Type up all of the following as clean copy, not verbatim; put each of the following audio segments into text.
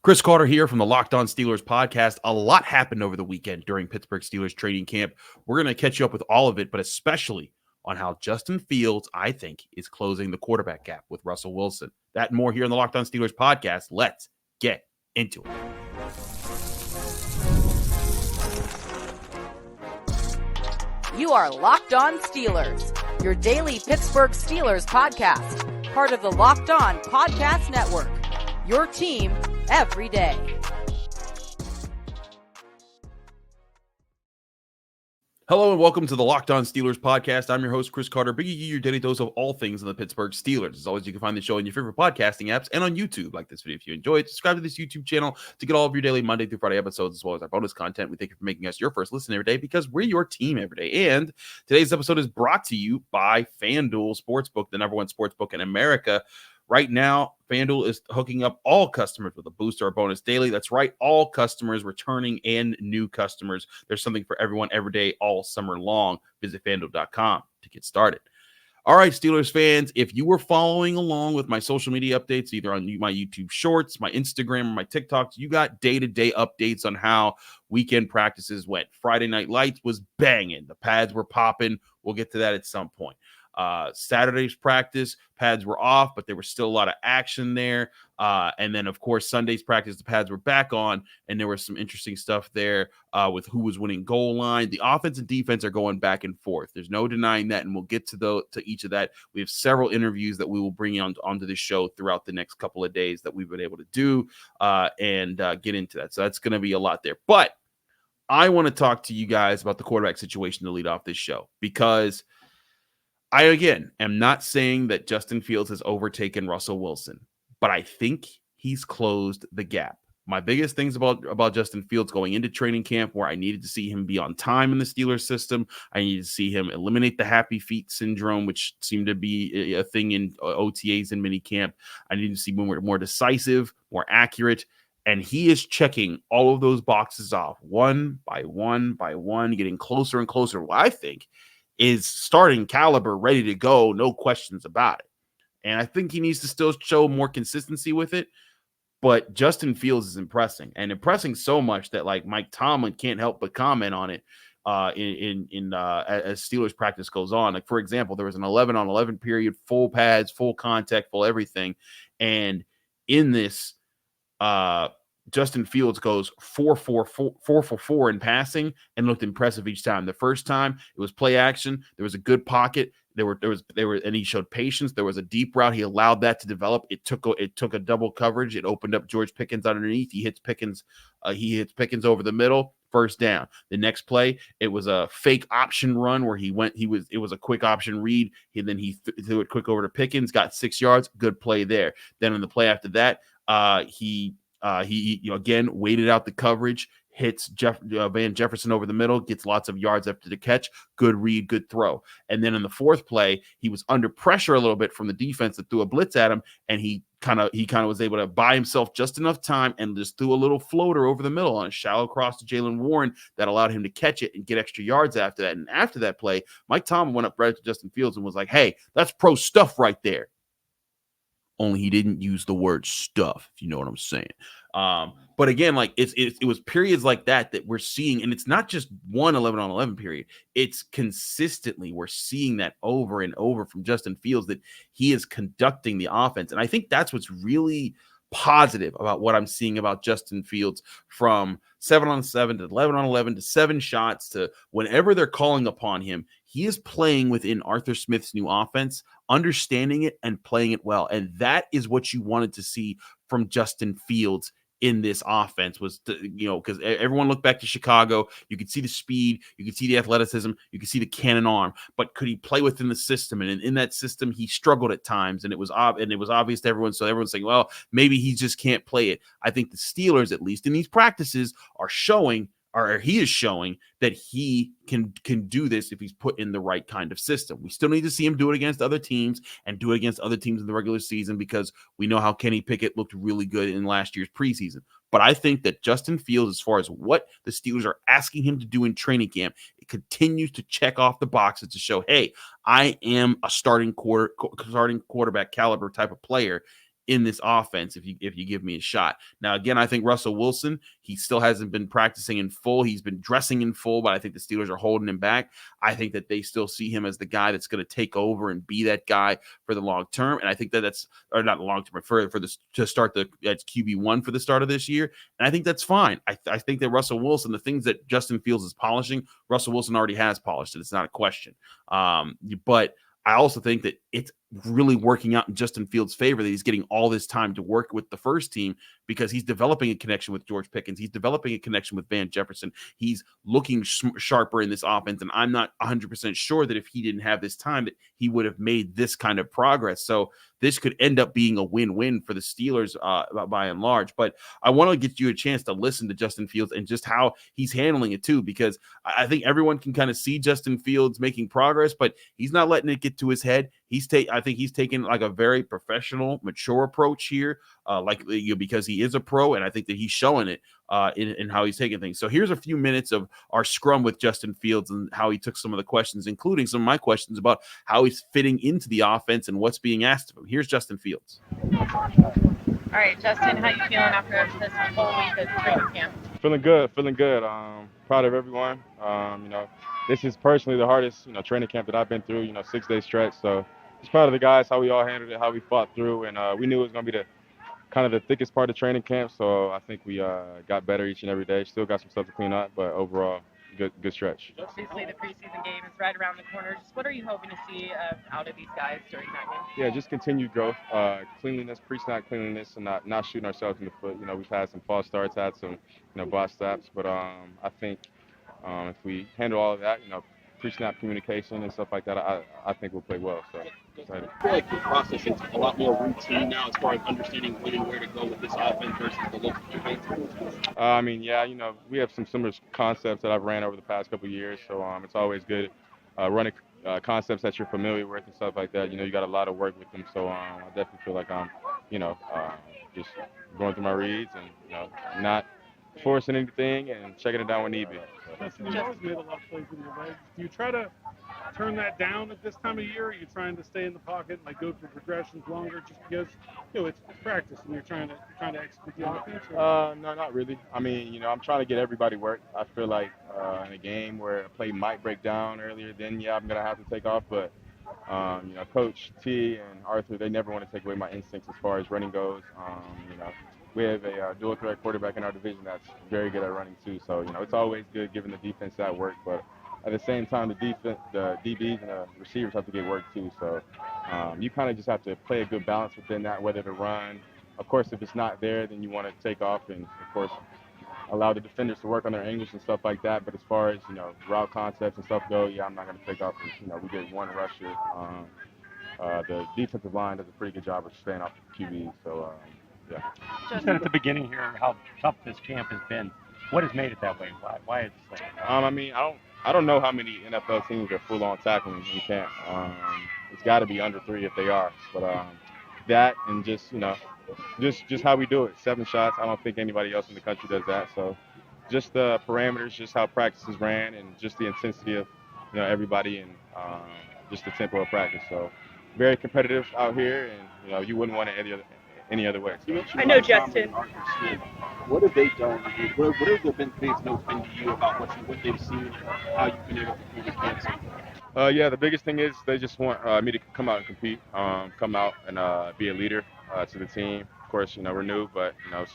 Chris Carter here from the Locked On Steelers podcast. A lot happened over the weekend during Pittsburgh Steelers training camp. We're going to catch you up with all of it, but especially on how Justin Fields, I think, is closing the quarterback gap with Russell Wilson. That and more here on the Locked On Steelers podcast. Let's get into it. You are Locked On Steelers, your daily Pittsburgh Steelers podcast, part of the Locked On Podcast Network, your team every day. Hello and welcome to the Locked On Steelers podcast. I'm your host, Chris Carter, bringing you your daily dose of all things in the Pittsburgh Steelers. As always, you can find the show in your favorite podcasting apps and on YouTube. Like this video if you enjoyed. Subscribe to this YouTube channel to get all of your daily Monday through Friday episodes, as well as our bonus content. We thank you for making us your first listen every day because we're your team every day. And today's episode is brought to you by FanDuel Sportsbook, the number one sportsbook in America. Right now, FanDuel is hooking up all customers with a boost or a bonus daily. That's right, all customers, returning and new customers. There's something for everyone every day, all summer long. Visit FanDuel.com to get started. All right, Steelers fans, if you were following along with my social media updates, either on my YouTube Shorts, my Instagram, or my TikToks, you got day-to-day updates on how weekend practices went. Friday Night Lights was banging. The pads were popping. We'll get to that at some point. Saturday's practice, pads were off, but there was still a lot of action there. And then, of course, Sunday's practice, the pads were back on, and there was some interesting stuff there with who was winning goal line. The offense and defense are going back and forth. There's no denying that, and we'll get to each of that. We have several interviews that we will bring onto this show throughout the next couple of days that we've been able to do and get into that. So that's going to be a lot there. But I want to talk to you guys about the quarterback situation to lead off this show, because I, again, am not saying that Justin Fields has overtaken Russell Wilson, but I think he's closed the gap. My biggest things about Justin Fields going into training camp, where I needed to see him be on time in the Steelers system, I needed to see him eliminate the happy feet syndrome, which seemed to be a thing in OTAs and minicamp. I needed to see more decisive, more accurate, and he is checking all of those boxes off one by one by one, getting closer and closer. Well, I think is starting caliber, ready to go, no questions about it. And I think he needs to still show more consistency with it. But Justin Fields is impressing so much that, like, Mike Tomlin can't help but comment on it as Steelers practice goes on. Like, for example, there was an 11-on-11 period, full pads, full contact, full everything. And in this, Justin Fields goes 4 for 4 in passing and looked impressive each time. The first time it was play action. There was a good pocket. And he showed patience. There was a deep route. He allowed that to develop. It took a double coverage. It opened up George Pickens underneath. He hits Pickens over the middle. First down. The next play, it was a fake option run where it was a quick option read. He threw it quick over to Pickens, got 6 yards. Good play there. Then in the play after that, he again waited out the coverage, hits Van Jefferson over the middle, gets lots of yards after the catch. Good read, good throw. And then in the fourth play, he was under pressure a little bit from the defense that threw a blitz at him, and he kind of was able to buy himself just enough time and just threw a little floater over the middle on a shallow cross to Jaylen Warren that allowed him to catch it and get extra yards after that. And after that play, Mike Tomlin went up right to Justin Fields and was like, "Hey, that's pro stuff right there." Only he didn't use the word stuff, if you know what I'm saying. But again, like it was periods like that we're seeing, and it's not just one 11-on-11 period. It's consistently we're seeing that over and over from Justin Fields, that he is conducting the offense. And I think that's what's really positive about what I'm seeing about Justin Fields, from 7-on-7 to 11-on-11 to 7 shots to whenever they're calling upon him. He is playing within Arthur Smith's new offense, understanding it and playing it well. And that is what you wanted to see from Justin Fields in this offense, was because everyone looked back to Chicago. You could see the speed, you could see the athleticism, you could see the cannon arm, but could he play within the system? And in that system, he struggled at times, and it was obvious to everyone. So everyone's saying, well, maybe he just can't play it. I think the Steelers, at least in these practices, are showing, or he is showing, that he can do this if he's put in the right kind of system. We still need to see him do it against other teams and do it against other teams in the regular season, because we know how Kenny Pickett looked really good in last year's preseason. But I think that Justin Fields, as far as what the Steelers are asking him to do in training camp, it continues to check off the boxes to show, hey, I am a starting quarterback caliber type of player. in this offense if you give me a shot. Now, again, I think Russell Wilson, he still hasn't been practicing in full. He's been dressing in full, but I think the Steelers are holding him back. I think that they still see him as the guy that's going to take over and be that guy for the long term. And I think that's, or not the long term, but for this to start that's QB1 for the start of this year. And I think that's fine. I think that Russell Wilson, the things that Justin Fields is polishing, Russell Wilson already has polished it. It's not a question. But I also think that it's really working out in Justin Fields' favor that he's getting all this time to work with the first team because he's developing a connection with George Pickens. He's developing a connection with Van Jefferson. He's looking sharper in this offense, and I'm not 100% sure that if he didn't have this time that he would have made this kind of progress. So this could end up being a win-win for the Steelers by and large. But I want to get you a chance to listen to Justin Fields and just how he's handling it too, because I think everyone can kind of see Justin Fields making progress, but he's not letting it get to his head. I think he's taken like a very professional, mature approach here, because he is a pro, and I think that he's showing it in how he's taking things. So here's a few minutes of our scrum with Justin Fields and how he took some of the questions, including some of my questions about how he's fitting into the offense and what's being asked of him. Here's Justin Fields. All right, Justin, how you feeling after this whole week of training camp? Feeling good. Proud of everyone. This is personally the hardest, training camp that I've been through, 6-day stretch. So just proud of the guys, how we all handled it, how we fought through. And we knew it was going to be the thickest part of training camp. So I think we got better each and every day. Still got some stuff to clean up, but overall, good stretch. Obviously, the preseason game is right around the corner. Just what are you hoping to see out of these guys during that game? Yeah, just continued growth, cleanliness, pre-snap cleanliness, and not shooting ourselves in the foot. We've had some false starts, had some, botched snaps, but I think if we handle all of that, pre-snap communication and stuff like that, I think we'll play well. So excited. I feel like the process is a lot more routine now as far as understanding when and where to go with this offense versus the local defense. We have some similar concepts that I've ran over the past couple of years, so it's always good running concepts that you're familiar with and stuff like that. You got a lot of work with them, so I definitely feel like I'm, just going through my reads and, not forcing anything and checking it down when need be. Justin, you always made a lot of plays with your legs. Do you try to turn that down at this time of year? Or are you trying to stay in the pocket and go through progressions longer just because it's practice and you're trying to execute the offense? No, not really. I'm trying to get everybody work. I feel like in a game where a play might break down earlier, then I'm gonna have to take off. But Coach T and Arthur, they never want to take away my instincts as far as running goes. We have a dual threat quarterback in our division that's very good at running too. So, it's always good giving the defense that work. But at the same time, the DBs and the receivers have to get work too. So you kind of just have to play a good balance within that, whether to run. Of course, if it's not there, then you want to take off and, of course, allow the defenders to work on their angles and stuff like that. But as far as, route concepts and stuff go, I'm not going to take off. We get one rusher. The defensive line does a pretty good job of staying off the QB. So, yeah. You said at the beginning here how tough this camp has been. What has made it that way? Why is it so? I don't know how many NFL teams are full on tackling in camp. It's got to be under 3 if they are. But that and just how we do it. 7 shots. I don't think anybody else in the country does that. So just the parameters, just how practices ran, and just the intensity of everybody and just the tempo of practice. So very competitive out here, and you wouldn't want it any other way. I know, Justin. What have they done? What have the biggest notes been to you about what they've seen and how you've been able to do this camp? The biggest thing is they just want me to come out and compete, come out and be a leader to the team. Of course, we're new, but the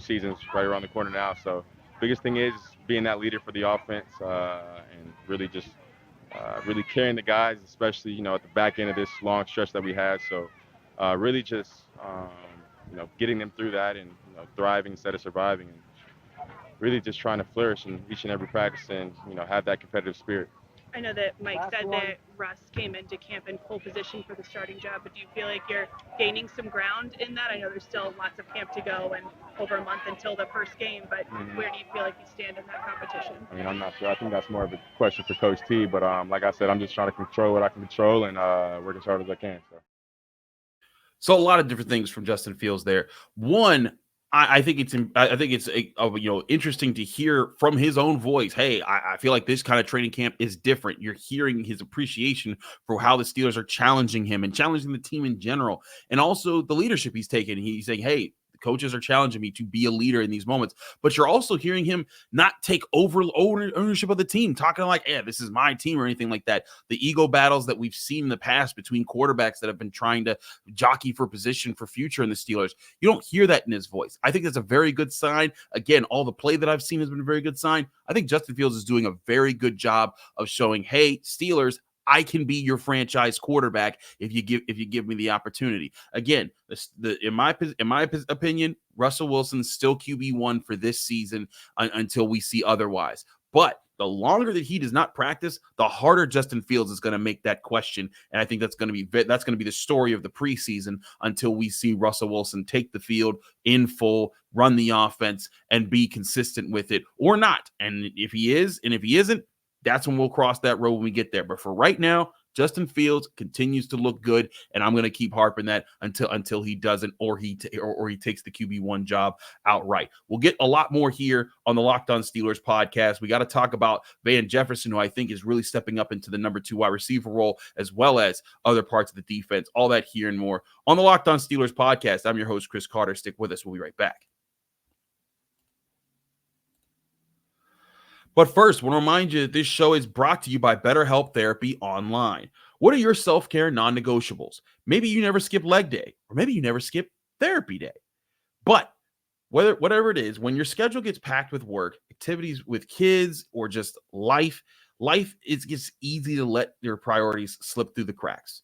season's right around the corner now. So biggest thing is being that leader for the offense and really just really carrying the guys, especially at the back end of this long stretch that we had. So really just getting them through that and thriving instead of surviving, and really just trying to flourish in each and every practice and have that competitive spirit. I know that Mike said that Russ came into camp in full position for the starting job, but do you feel like you're gaining some ground in that? I know there's still lots of camp to go and over a month until the first game, but where do you feel like you stand in that competition? I'm not sure. I think that's more of a question for Coach T, but like I said, I'm just trying to control what I can control and work as hard as I can. So a lot of different things from Justin Fields there. One, I think it's interesting to hear from his own voice. Hey, I feel like this kind of training camp is different. You're hearing his appreciation for how the Steelers are challenging him and challenging the team in general, and also the leadership he's taken. He's saying, hey, the coaches are challenging me to be a leader in these moments. But you're also hearing him not take over ownership of the team, talking like, yeah, this is my team or anything like that. The ego battles that we've seen in the past between quarterbacks that have been trying to jockey for position for future in the Steelers, you don't hear that in his voice. I think that's a very good sign. Again, all the play that I've seen has been a very good sign. I think Justin Fields is doing a very good job of showing, hey, Steelers, I can be your franchise quarterback if you give me the opportunity. Again, in my opinion, Russell Wilson's still QB1 for this season until we see otherwise. But the longer that he does not practice, the harder Justin Fields is going to make that question. And I think that's going to be the story of the preseason until we see Russell Wilson take the field in full, run the offense, and be consistent with it or not. And if he is, and if he isn't, that's when we'll cross that road when we get there. But for right now, Justin Fields continues to look good, and I'm going to keep harping that until he doesn't, or he takes the QB1 job outright. We'll get a lot more here on the Locked On Steelers podcast. We got to talk about Van Jefferson, who I think is really stepping up into the number 2 wide receiver role, as well as other parts of the defense. All that here and more on the Locked On Steelers podcast. I'm your host, Chris Carter. Stick with us. We'll be right back. But first, I want to remind you that this show is brought to you by BetterHelp Therapy Online. What are your self-care non-negotiables? Maybe you never skip leg day, or maybe you never skip therapy day. But whatever it is, when your schedule gets packed with work, activities with kids, or just life gets easy to let your priorities slip through the cracks.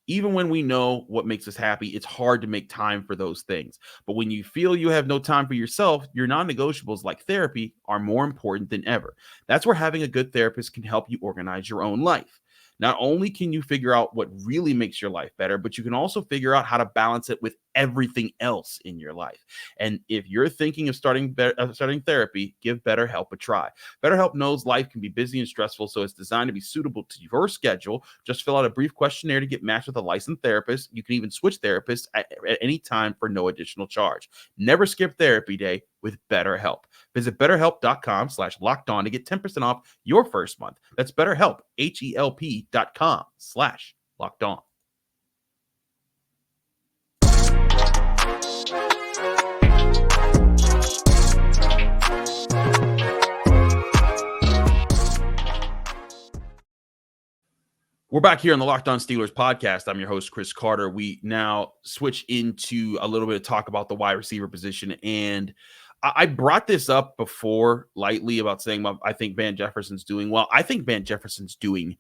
Even when we know what makes us happy, it's hard to make time for those things. But when you feel you have no time for yourself, your non-negotiables like therapy are more important than ever. That's where having a good therapist can help you organize your own life. Not only can you figure out what really makes your life better, but you can also figure out how to balance it with everything else in your life. And if you're thinking of starting therapy, give BetterHelp a try. BetterHelp knows life can be busy and stressful, so it's designed to be suitable to your schedule. Just fill out a brief questionnaire to get matched with a licensed therapist. You can even switch therapists at any time for no additional charge. Never skip therapy day with BetterHelp. Visit BetterHelp.com/lockedon to get 10% off your first month. That's BetterHelp, HELP.com/lockedon. We're back here on the Locked On Steelers podcast. I'm your host, Chris Carter. We now switch into a little bit of talk about the wide receiver position. And I brought this up before lightly about saying I think Van Jefferson's doing well. I think Van Jefferson's doing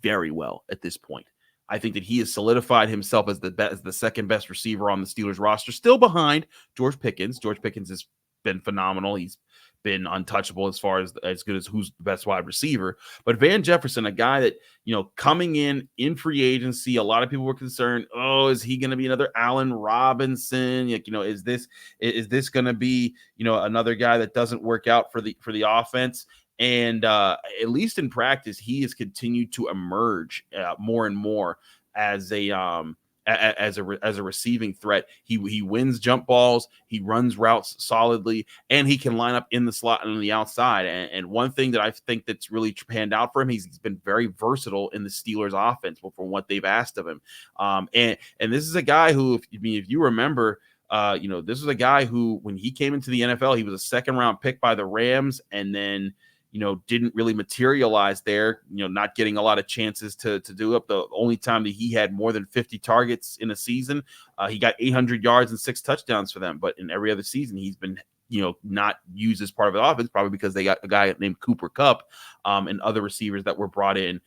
very well at this point. I think that he has solidified himself as the second best receiver on the Steelers roster, still behind George Pickens. George Pickens has been phenomenal. He's been untouchable as far as good as who's the best wide receiver. But Van Jefferson, a guy that, coming in free agency, a lot of people were concerned, is he going to be another Allen Robinson? Is this going to be, another guy that doesn't work out for the offense? And at least in practice, he has continued to emerge more and more as a receiving threat. He wins jump balls, he runs routes solidly, and he can line up in the slot and on the outside. And one thing that I think that's really panned out for him, he's been very versatile in the Steelers offense from what they've asked of him. And this is a guy who, if you remember, this is a guy who, when he came into the NFL, he was a second round pick by the Rams, and then didn't really materialize there, not getting a lot of chances to do up. The only time that he had more than 50 targets in a season, he got 800 yards and 6 touchdowns for them. But in every other season, he's been, not used as part of the offense, probably because they got a guy named Cooper Kupp and other receivers that were brought in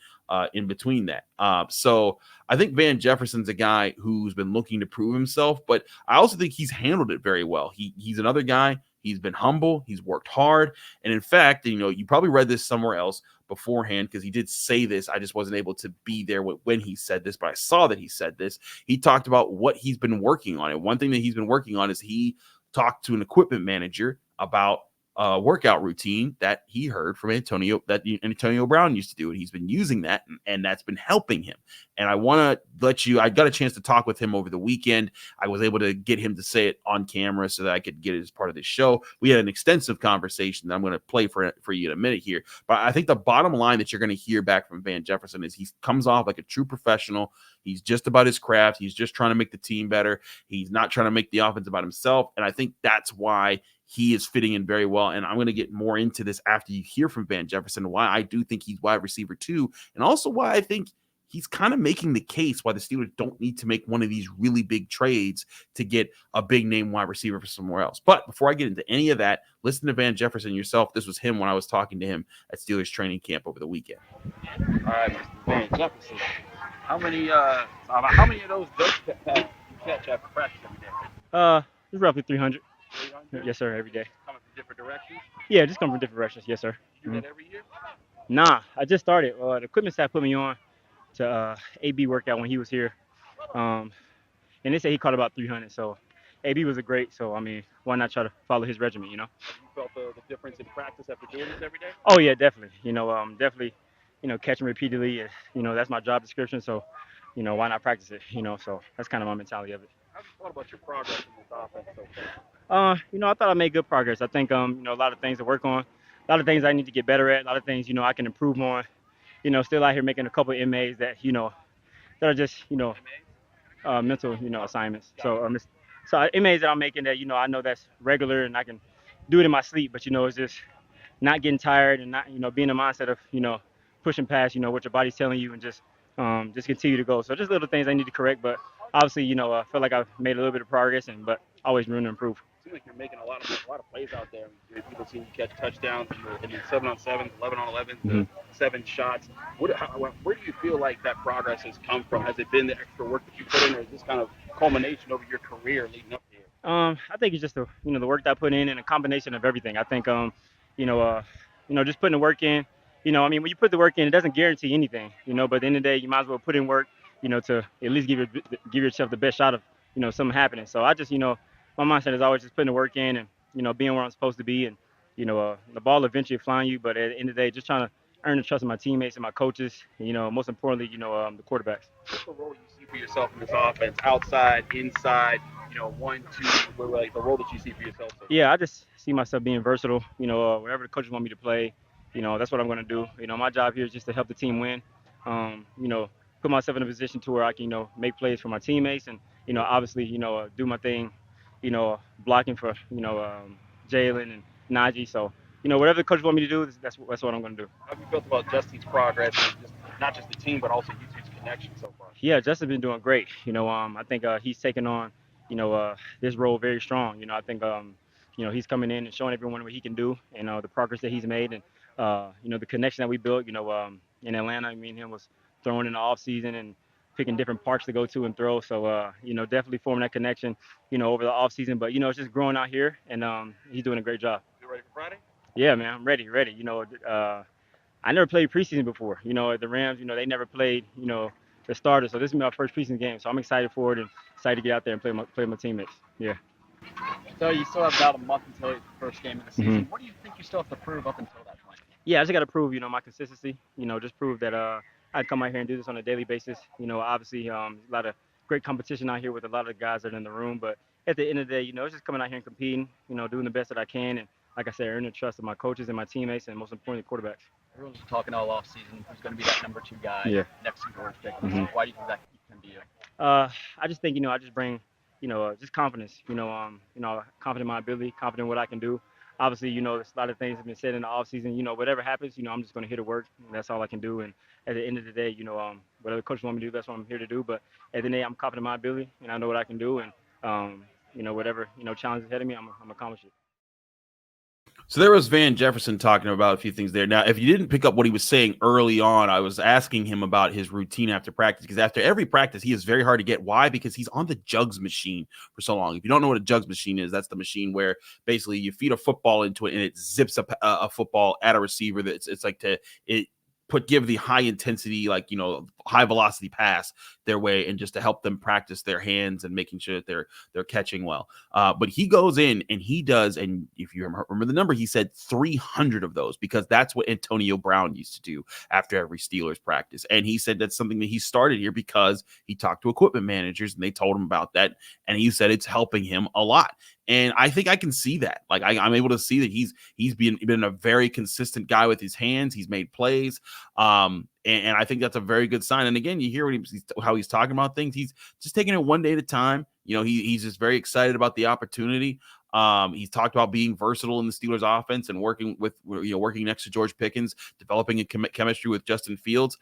between that. So I think Van Jefferson's a guy who's been looking to prove himself, but I also think he's handled it very well. He's another guy. He's been humble. He's worked hard. And in fact, you probably read this somewhere else beforehand, because he did say this. I just wasn't able to be there when he said this, but I saw that he said this. He talked about what he's been working on. And one thing that he's been working on is he talked to an equipment manager about workout routine that he heard from Antonio Brown used to do, and he's been using that, and that's been helping him. And I want to let you, I got a chance to talk with him over the weekend. I was able to get him to say it on camera so that I could get it as part of this show. We had an extensive conversation that I'm going to play for you in a minute here. But I think the bottom line that you're going to hear back from Van Jefferson is he comes off like a true professional. He's just about his craft. He's just trying to make the team better. He's not trying to make the offense about himself. And I think that's why he is fitting in very well. And I'm going to get more into this after you hear from Van Jefferson, why I do think he's wide receiver 2, and also why I think he's kind of making the case why the Steelers don't need to make one of these really big trades to get a big name wide receiver for somewhere else. But before I get into any of that, listen to Van Jefferson yourself. This was him when I was talking to him at Steelers training camp over the weekend. All right, Mr. Van Jefferson. How many of those jugs you catch after practice every day? It's roughly 300. 300? Yes, sir, every day. Coming from different directions? Yeah, just come from different directions. Yes, sir. You do that every year? Nah, I just started. The equipment staff put me on to AB workout when he was here. And they said he caught about 300. So AB was a great. So, I mean, why not try to follow his regimen, you know? You felt the difference in practice after doing this every day? Oh, yeah, definitely. Definitely, catching repeatedly. That's my job description. So, why not practice it, So that's kind of my mentality of it. How have you thought about your progress in this offense so far? I thought I made good progress. I think, a lot of things to work on, a lot of things I need to get better at, a lot of things, I can improve on. Still out here making a couple of MAs that, that are just, mental, assignments. So MAs that I'm making that, I know that's regular and I can do it in my sleep, but, it's just not getting tired and not, being in the mindset of, pushing past, what your body's telling you and just continue to go. So just little things I need to correct, but obviously, I feel like I've made a little bit of progress, but always room to improve. It seems like you're making a lot of plays out there. People see you catch touchdowns in the 7-on-7s, 11-on-11s, the 7 shots. Where do you feel like that progress has come from? Has it been the extra work that you put in, or is this kind of culmination over your career leading up here? I think it's just the work that I put in and a combination of everything. I think just putting the work in. When you put the work in, it doesn't guarantee anything. But at the end of the day, you might as well put in work. To at least give yourself the best shot of something happening. So I just my mindset is always just putting the work in and being where I'm supposed to be, and the ball eventually flying you. But at the end of the day, just trying to earn the trust of my teammates and my coaches. Most importantly, the quarterbacks. What's the role you see for yourself in this offense? Outside, inside, 1, 2, like the role that you see for yourself? Yeah, I just see myself being versatile. Wherever the coaches want me to play, that's what I'm going to do. My job here is just to help the team win. Put myself in a position to where I can, make plays for my teammates and, obviously, do my thing, blocking for, Jalen and Najee. So, whatever the coach want me to do, that's what I'm going to do. How have you felt about Justin's progress, and not just the team, but also you two's connection so far? Yeah, Justin's been doing great. I think he's taken on, this role very strong. I think, he's coming in and showing everyone what he can do and the progress that he's made and, the connection that we built, in Atlanta. Me and him was throwing in the off season and picking different parks to go to and throw. So, definitely forming that connection, over the off season. But, it's just growing out here, and he's doing a great job. You ready for Friday? Yeah, man, I'm ready. I never played preseason before. At the Rams, they never played, the starter. So this is my first preseason game. So I'm excited for it and excited to get out there and play my teammates. Yeah. So you still have about a month until the first game of the season. What do you think you still have to prove up until that point? Yeah, I just got to prove, my consistency. Just prove that I come out here and do this on a daily basis. Obviously, a lot of great competition out here with a lot of the guys that are in the room. But at the end of the day, it's just coming out here and competing, doing the best that I can. And like I said, earning the trust of my coaches and my teammates, and most importantly, quarterbacks. Everyone's talking all off season who's going to be that number 2 guy next to George Pickens. Why do you think that can be you? I just think, I just bring, just confidence. Confident in my ability, confident in what I can do. Obviously, there's a lot of things have been said in the offseason. Whatever happens, I'm just going to hit it work. And that's all I can do. And at the end of the day, whatever the coach wants me to do, that's what I'm here to do. But at the end of the day, I'm confident in my ability, and I know what I can do. And, whatever, challenges ahead of me, I'm going to accomplish it. So there was Van Jefferson talking about a few things there. Now, if you didn't pick up what he was saying early on, I was asking him about his routine after practice, because after every practice, he is very hard to get. Why? Because he's on the jugs machine for so long. If you don't know what a jugs machine is, that's the machine where basically you feed a football into it and it zips up a football at a receiver. It give the high intensity, like, high velocity pass their way, and just to help them practice their hands and making sure that they're catching well. But he goes in and he does, and if you remember the number, he said 300 of those, because that's what Antonio Brown used to do after every Steelers practice. And he said that's something that he started here because he talked to equipment managers and they told him about that. And he said it's helping him a lot. And I think I can see that. Like, I'm able to see that he's been a very consistent guy with his hands. He's made plays. And I think that's a very good sign. And again, you hear how he's talking about things. He's just taking it one day at a time. He's just very excited about the opportunity. He's talked about being versatile in the Steelers offense and working next to George Pickens, developing a chemistry with Justin Fields.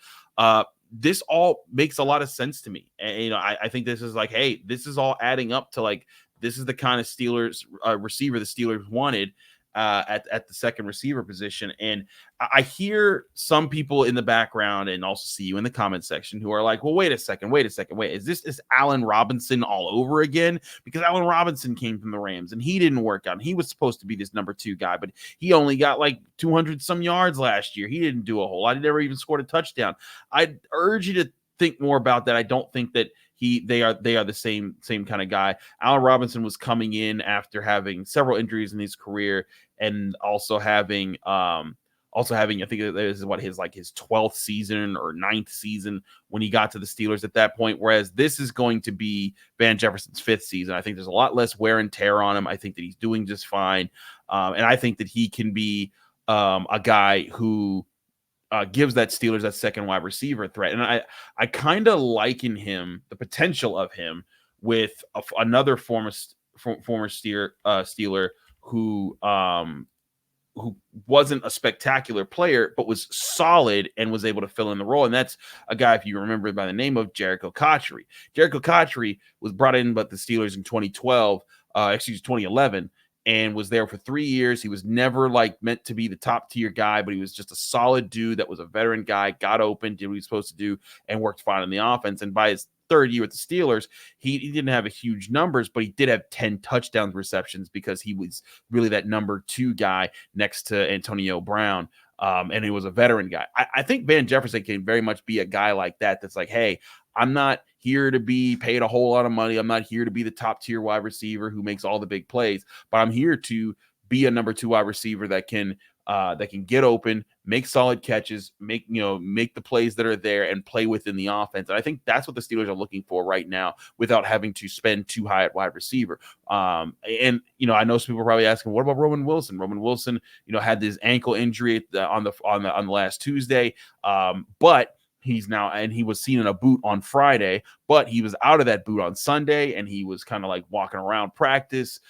This all makes a lot of sense to me. And, I think this is like, hey, this is all adding up to, like, this is the kind of Steelers receiver the Steelers wanted at the second receiver position. And I hear some people in the background, and also see you in the comment section, who are like, well, wait a second. Is this Allen Robinson all over again? Because Allen Robinson came from the Rams and he didn't work out. And he was supposed to be this number 2 guy, but he only got like 200 some yards last year. He didn't do a whole lot. He never even scored a touchdown. I'd urge you to think more about that. I don't think that they are the same kind of guy. Allen Robinson was coming in after having several injuries in his career, and also having I think this is his 12th season or 9th season when he got to the Steelers at that point. Whereas this is going to be Van Jefferson's 5th season. I think there's a lot less wear and tear on him. I think that he's doing just fine, and I think that he can be a guy who gives that Steelers that second wide receiver threat. And I kind of liken the potential of him with another former Steeler who wasn't a spectacular player, but was solid and was able to fill in the role. And that's a guy, if you remember, by the name of Jericho Cotchery. Jericho Cotchery was brought in by the Steelers in 2011. And was there for 3 years. He was never meant to be the top tier guy, but he was just a solid dude that was a veteran guy, got open, did what he was supposed to do, and worked fine in the offense. And by his 3rd year with the Steelers, he didn't have a huge numbers, but he did have 10 touchdowns receptions because he was really that number 2 guy next to Antonio Brown. And he was a veteran guy. I think Van Jefferson can very much be a guy like that. That's like, hey, I'm not here to be paid a whole lot of money. I'm not here to be the top tier wide receiver who makes all the big plays, but I'm here to be a number 2 wide receiver that can get open, make solid catches, make the plays that are there, and play within the offense. And I think that's what the Steelers are looking for right now, without having to spend too high at wide receiver. And I know some people are probably asking, what about Roman Wilson? Roman Wilson, had this ankle injury on the last Tuesday, but he was seen in a boot on Friday, but he was out of that boot on Sunday, and he was kind of like walking around practice,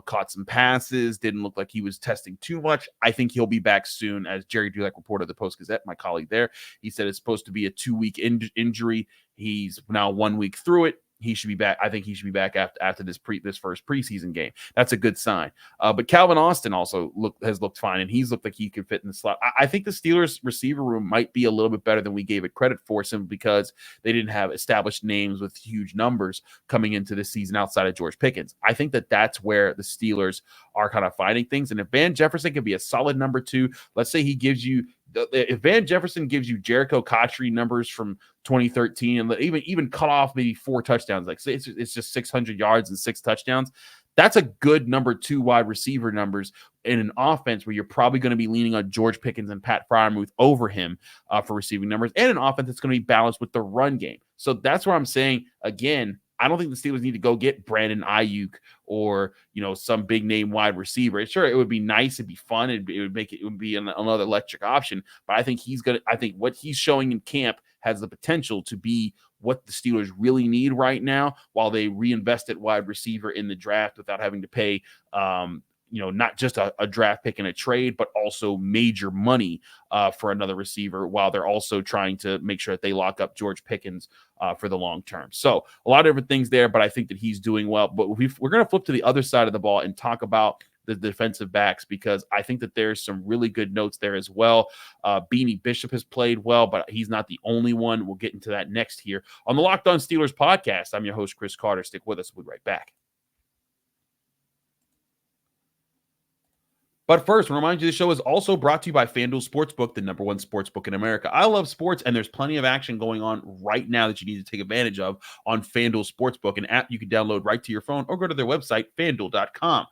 caught some passes, didn't look like he was testing too much. I think he'll be back soon, as Jerry Dulac reported at the Post-Gazette, my colleague there. He said it's supposed to be a 2-week injury. He's now 1 week through it. He should be back. I think he should be back after this first preseason game. That's a good sign. But Calvin Austin also has looked fine, and he's looked like he could fit in the slot. I think the Steelers receiver room might be a little bit better than we gave it credit for, simply because they didn't have established names with huge numbers coming into this season outside of George Pickens. I think that's where the Steelers are kind of finding things. And if Van Jefferson can be a solid number 2, let's say he gives you, if Van Jefferson gives you Jericho Cotchery numbers from 2013, and even cut off maybe 4 touchdowns, like say it's just 600 yards and 6 touchdowns, that's a good number 2 wide receiver numbers in an offense where you're probably going to be leaning on George Pickens and Pat Freiermuth over him for receiving numbers, and an offense that's going to be balanced with the run game. So that's where I'm saying, again, I don't think the Steelers need to go get Brandon Ayuk or, some big name wide receiver. Sure, it would be nice. It'd be fun. It would be another electric option. But I think what he's showing in camp has the potential to be what the Steelers really need right now, while they reinvest at wide receiver in the draft without having to pay, not just a draft pick in a trade, but also major money for another receiver, while they're also trying to make sure that they lock up George Pickens for the long term. So a lot of different things there, but I think that he's doing well. But we're going to flip to the other side of the ball and talk about the defensive backs, because I think that there's some really good notes there as well. Beanie Bishop has played well, but he's not the only one. We'll get into that next here on the Locked On Steelers podcast. I'm your host, Chris Carter. Stick with us. We'll be right back. But first, I want to remind you this show is also brought to you by FanDuel Sportsbook, the #1 sportsbook in America. I love sports, and there's plenty of action going on right now that you need to take advantage of on FanDuel Sportsbook, an app you can download right to your phone or go to their website, FanDuel.com.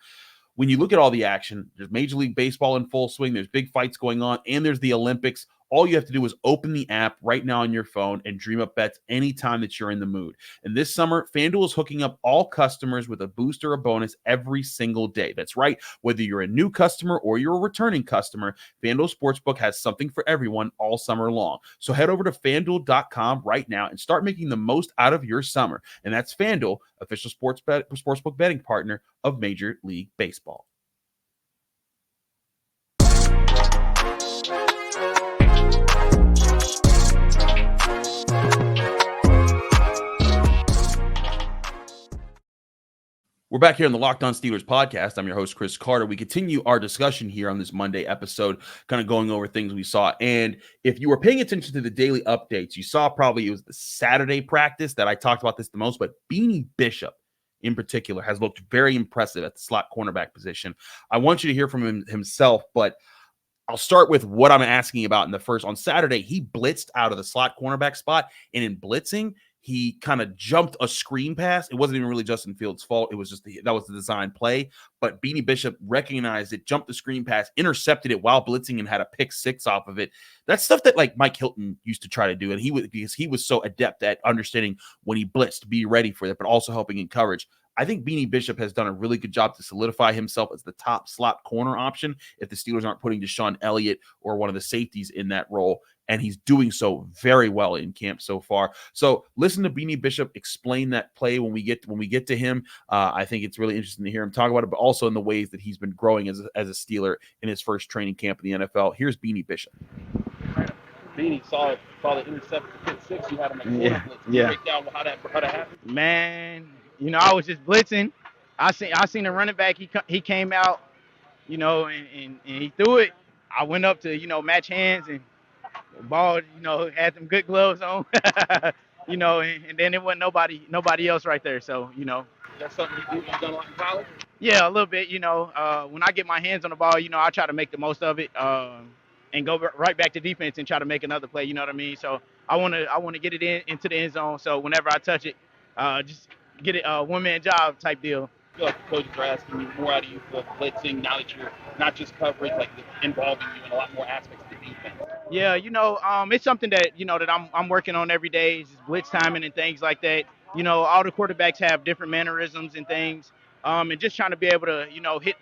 When you look at all the action, there's Major League Baseball in full swing, there's big fights going on, and there's the Olympics. All you have to do is open the app right now on your phone and dream up bets anytime that you're in the mood. And this summer, FanDuel is hooking up all customers with a boost or a bonus every single day. That's right. Whether you're a new customer or you're a returning customer, FanDuel Sportsbook has something for everyone all summer long. So head over to FanDuel.com right now and start making the most out of your summer. And that's FanDuel, official sportsbook betting partner of Major League Baseball. We're back here on the Locked On Steelers podcast. I'm your host, Chris Carter. We continue our discussion here on this Monday episode, kind of going over things we saw. And if you were paying attention to the daily updates, you saw probably it was the Saturday practice that I talked about this the most, but Beanie Bishop in particular has looked very impressive at the slot cornerback position. I want you to hear from him himself, but I'll start with what I'm asking about in the first. On Saturday, he blitzed out of the slot cornerback spot, and in blitzing, he kind of jumped a screen pass. It wasn't even really Justin Fields' fault. It was just that was the design play. But Beanie Bishop recognized it, jumped the screen pass, intercepted it while blitzing, and had a pick six off of it. That's stuff that like Mike Hilton used to try to do, and because he was so adept at understanding when he blitzed, be ready for that, but also helping in coverage. I think Beanie Bishop has done a really good job to solidify himself as the top slot corner option if the Steelers aren't putting Deshaun Elliott or one of the safeties in that role. And he's doing so very well in camp so far. So listen to Beanie Bishop explain that play when we get to him. I think it's really interesting to hear him talk about it, but also in the ways that he's been growing as a Steeler in his first training camp in the NFL. Here's Beanie Bishop. Beanie saw the intercept, the pick six. You had him at blitz. Break down how that happened. Man, I was just blitzing. I seen a running back. He came out, and he threw it. I went up to match hands, and the ball had some good gloves on. And then it wasn't nobody else right there. So That's something you've done a lot in college. Yeah, a little bit. When I get my hands on the ball, I try to make the most of it and go right back to defense and try to make another play. You know what I mean? So I want to get it into the end zone. So whenever I touch it, just get it one-man job type deal. I feel like the coaches are asking you more out of you for blitzing now that you're not just coverage, like involving you in a lot more aspects of the defense. Yeah, it's something that that I'm working on every day, is blitz timing and things like that. All the quarterbacks have different mannerisms and things, and just trying to be able to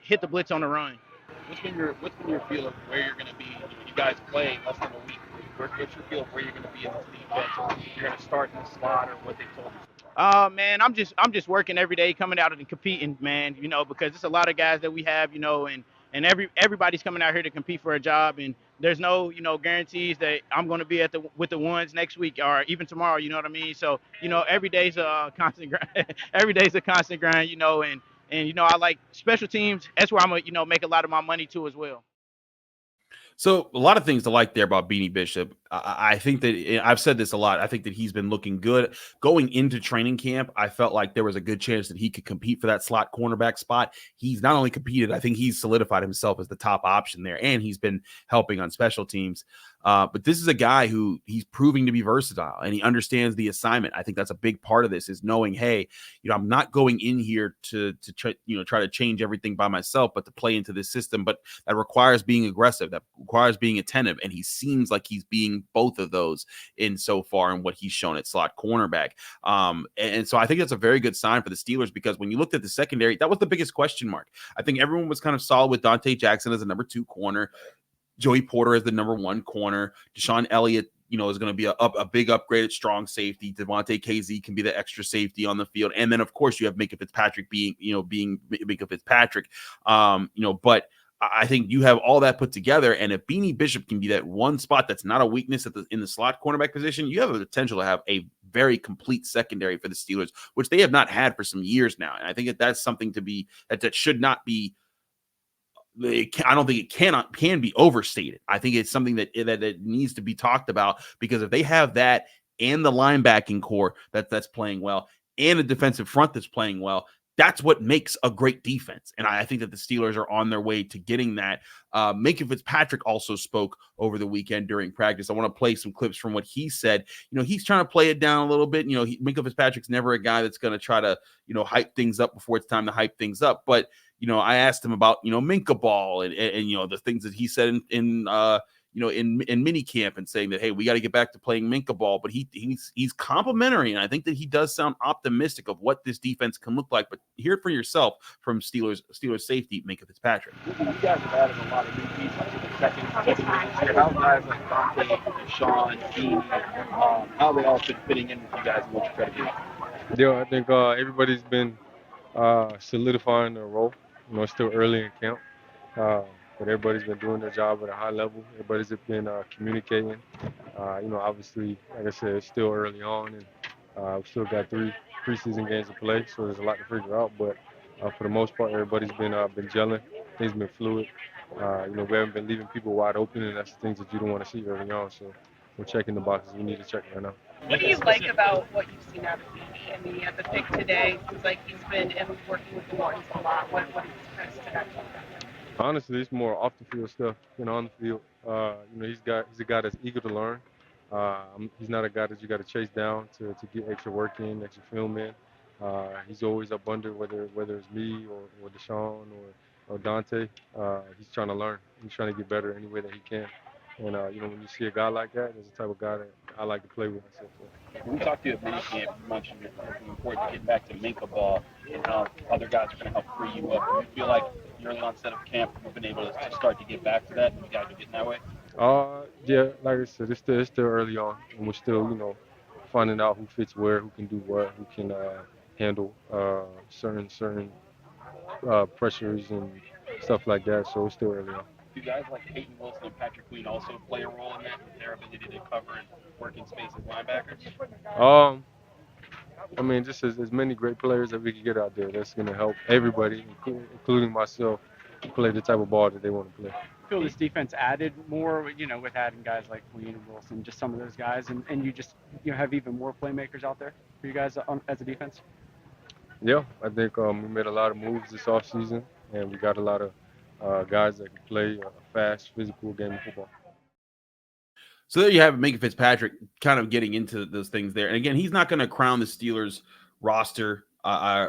hit the blitz on the run. What's been your feel of where you're going to be? You guys play less than a week. What's your feel of where you're going to be in this defense? Or you're going to start in the slot, or what they told you? Man, I'm just working every day, coming out and competing, man. Because it's a lot of guys that we have, and everybody's coming out here to compete for a job, and there's no guarantees that I'm going to be with the ones next week or even tomorrow. You know what I mean? So every day's a constant grind. Every day's a constant grind. And I like special teams. That's where I'm gonna make a lot of my money too as well. So a lot of things to like there about Beanie Bishop. I think that I've said this a lot. I think that he's been looking good going into training camp. I felt like there was a good chance that he could compete for that slot cornerback spot. He's not only competed, I think he's solidified himself as the top option there, and he's been helping on special teams. But this is a guy who he's proving to be versatile, and he understands the assignment. I think that's a big part of this, is knowing, hey, I'm not going in here to try to change everything by myself, but to play into this system. But that requires being aggressive. That requires being attentive, and he seems like he's being both of those in so far in what he's shown at slot cornerback. And so I think that's a very good sign for the Steelers, because when you looked at the secondary, that was the biggest question mark. I think everyone was kind of solid with Dante Jackson as a number 2 corner, Joey Porter as the number 1 corner, Deshaun Elliott, is going to be a big upgrade at strong safety. Devontae KZ can be the extra safety on the field. And then, of course, you have Minkah Fitzpatrick being Minkah Fitzpatrick. But I think you have all that put together, and if Beanie Bishop can be that one spot that's not a weakness in the slot cornerback position, you have the potential to have a very complete secondary for the Steelers, which they have not had for some years now. And I think that's something that should not be. I don't think it can be overstated. I think it's something that needs to be talked about, because if they have that and the linebacking core that's playing well and a defensive front that's playing well, that's what makes a great defense. And I think that the Steelers are on their way to getting that. Minkah Fitzpatrick also spoke over the weekend during practice. I want to play some clips from what he said. He's trying to play it down a little bit. Minkah Fitzpatrick's never a guy that's going to try to, hype things up before it's time to hype things up. But, I asked him about, Minkah ball and the things that he said in mini camp and saying that, hey, we got to get back to playing Minkah ball. But he's complimentary, and I think that he does sound optimistic of what this defense can look like. But hear it for yourself from Steelers safety Minkah Fitzpatrick. You guys have added a lot of new pieces to the second year. How guys like Dante, Sean, Beanie, how they all been fitting in with you guys and what you try to do? Yeah, I think everybody's been solidifying their role. It's still early in camp. But everybody's been doing their job at a high level. Everybody's been communicating. Obviously, like I said, it's still early on, and we've still got 3 preseason games to play, so there's a lot to figure out. But for the most part, everybody's been gelling. Things have been fluid. We haven't been leaving people wide open, and that's the things that you don't want to see early on. So we're checking the boxes we need to check right now. What do you like about what you've seen out of Beanie? I mean, at the pick today, it seems like he's been working with the Martins a lot. What has kind of stood out to you? Honestly, it's more off the field stuff than on the field. He's a guy that's eager to learn. He's not a guy that you got to chase down to get extra work in, extra film in. He's always up under, whether it's me or Deshaun or Dante. He's trying to learn. He's trying to get better any way that he can. And when you see a guy like that, it's the type of guy that I like to play with. When we talked to you at minicamp, you mentioned it's important to get back to Minkah ball and how other guys are going to help free you up. Do you feel like the early onset of camp, you've been able to start to get back to that, and you guys are getting that way? Yeah, like I said, it's still early on, and we're still, finding out who fits where, who can do what, who can handle certain pressures and stuff like that. So it's still early on. Do guys like Peyton Wilson and Patrick Queen also play a role in that, with their ability to cover and work in space as linebackers? I mean, just as many great players that we can get out there, that's going to help everybody, including myself, play the type of ball that they want to play. I feel this defense added more, with adding guys like Queen and Wilson, just some of those guys, and you just have even more playmakers out there for you guys as a defense? Yeah, I think we made a lot of moves this offseason, and we got a lot of guys that can play a fast, physical game of football. So there you have it, Minkah Fitzpatrick kind of getting into those things there. And again, he's not going to crown the Steelers roster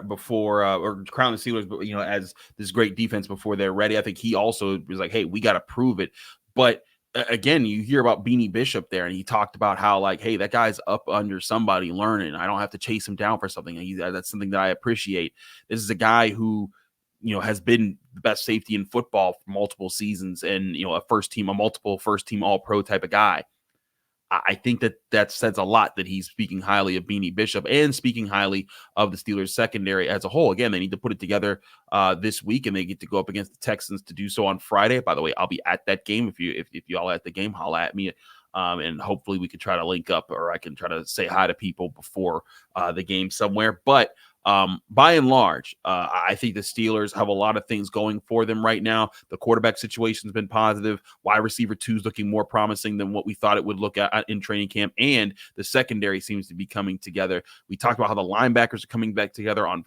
before or crown the Steelers, as this great defense before they're ready. I think he also was like, hey, we got to prove it. But again, you hear about Beanie Bishop there, and he talked about how, like, hey, that guy's up under somebody learning. I don't have to chase him down for something. That's something that I appreciate. This is a guy who, has been the best safety in football for multiple seasons and, a multiple first team all pro type of guy. I think that says a lot that he's speaking highly of Beanie Bishop and speaking highly of the Steelers secondary as a whole. Again, they need to put it together this week, and they get to go up against the Texans to do so on Friday. By the way, I'll be at that game. If you all at the game, holla at me. And hopefully we can try to link up, or I can try to say hi to people before the game somewhere. But by and large, I think the Steelers have a lot of things going for them right now. The quarterback situation has been positive. Wide receiver 2 is looking more promising than what we thought it would look at in training camp, and the secondary seems to be coming together. We talked about how the linebackers are coming back together on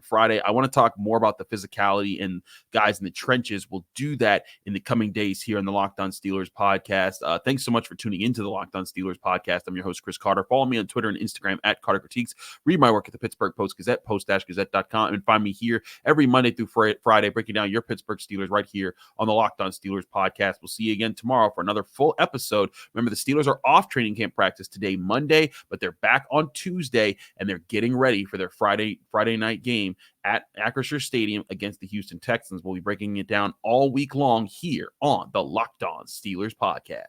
Friday. I want to talk more about the physicality and guys in the trenches. We'll do that in the coming days here on the Locked On Steelers podcast. Thanks so much for tuning into the Locked On Steelers podcast. I'm your host, Chris Carter. Follow me on Twitter and Instagram at Carter Critiques. Read my work at the Pittsburgh Post-Gazette, post-gazette.com, and find me here every Monday through Friday, breaking down your Pittsburgh Steelers right here on the Locked On Steelers podcast. We'll see you again tomorrow for another full episode. Remember, the Steelers are off training camp practice today, Monday, but they're back on Tuesday, and they're getting ready for their Friday night game at Acrisure Stadium against the Houston Texans. We'll be breaking it down all week long here on the Locked On Steelers podcast.